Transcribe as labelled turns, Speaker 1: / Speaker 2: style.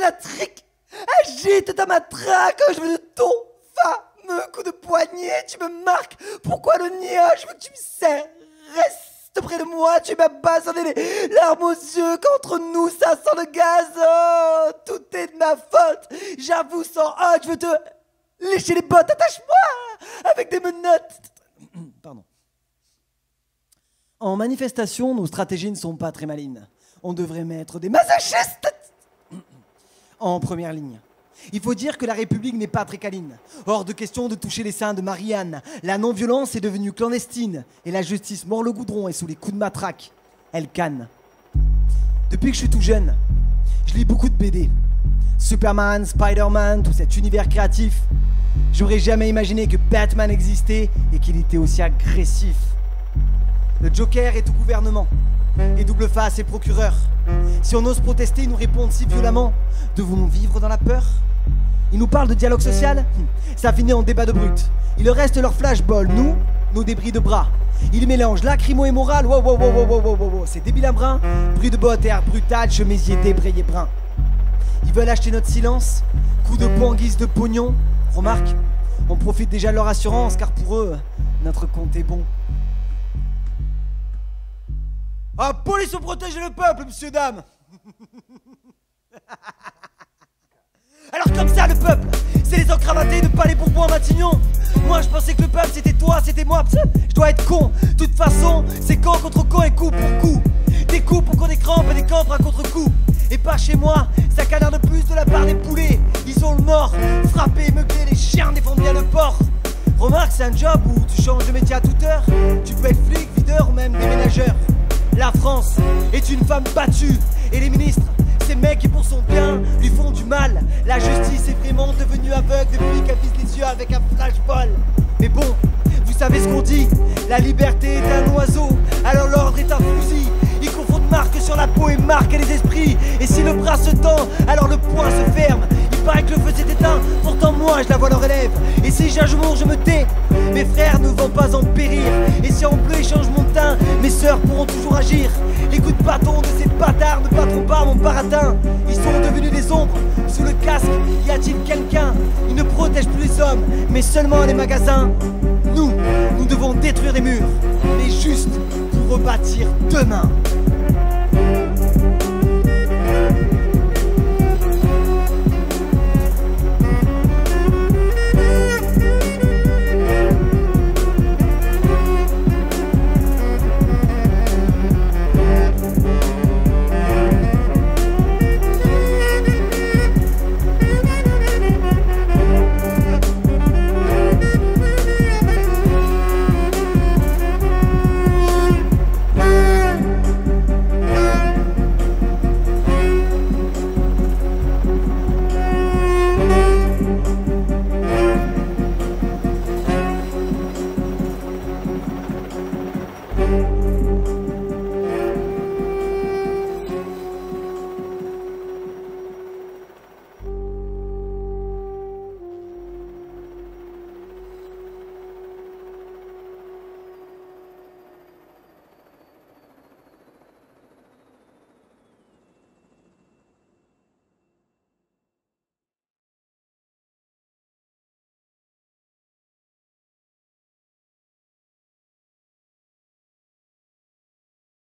Speaker 1: la trique. Agite ta matraque, je veux de ton fameux coup de poignet. Tu me marques, pourquoi le nier? Je veux que tu me serres. Reste près de moi, tu m'as basonné les larmes aux yeux. Qu'entre nous ça sent le gaz. Oh, tout est de ma faute. J'avoue sans hâte, je veux te lécher les bottes. Attache-moi avec des menottes. Pardon. En manifestation, nos stratégies ne sont pas très malines. On devrait mettre des masochistes en première ligne. Il faut dire que la République n'est pas très câline. Hors de question de toucher les seins de Marianne. La non-violence est devenue clandestine et la justice mord le goudron et sous les coups de matraque, elle canne. Depuis que je suis tout jeune, je lis beaucoup de BD. Superman, Spider-Man, tout cet univers créatif. J'aurais jamais imaginé que Batman existait et qu'il était aussi agressif. Le Joker est au gouvernement et Double Face est procureur. Si on ose protester, ils nous répondent si violemment. Devons-nous vivre dans la peur? Ils nous parlent de dialogue social. Ça finit en débat de brut. Il leur reste leur flashball, nous, nos débris de bras. Ils mélangent lacrymo et morale. Wow, wow, wow, wow, wow, wow, wow. C'est débile à brin. Bruit de bottes, air brutal, chemisier débrayé brun. Ils veulent acheter notre silence. Coup de poing en guise de pognon. Remarque, on profite déjà de leur assurance car pour eux, notre compte est bon. Ah, police pour protéger le peuple, monsieur, dame. Alors comme ça, le peuple, c'est les encravatés de palais Bourbon à Matignon. Moi, je pensais que le peuple, c'était toi, c'était moi. Je dois être con. De toute façon, c'est camp contre camp et coup pour coup. Des coups pour qu'on des crampes et des campres à contre-coup. Et pas chez moi, ça canard de plus de la part des poulets. Ils ont le mort, frappé, meublé, les chiens défendent bien le port. Remarque, c'est un job où tu changes de métier à toute heure. Tu peux être flic, videur ou même déménageur. La France est une femme battue. Et les ministres, ces mecs qui pour son bien lui font du mal. La justice est vraiment devenue aveugle depuis qu'elle vise les yeux avec un flashball. Mais bon, vous savez ce qu'on dit, la liberté est un oiseau, alors l'ordre est un fusil. Ils confondent marque sur la peau et marque les esprits. Et si le bras se tend, alors le poing se ferme. Il paraît que le feu s'est éteint, pourtant moi je la vois leur élève. Et si j'ai un jour je me tais, mes frères ne vont pas en périr. Et si en bleu échange mon teint, mes sœurs pourront toujours agir. Les coups de bâton de ces bâtards ne battront pas mon baratin. Ils sont devenus des ombres, sous le casque, y a-t-il quelqu'un? Ils ne protègent plus les hommes, mais seulement les magasins. Nous devons détruire les murs, mais juste pour rebâtir demain.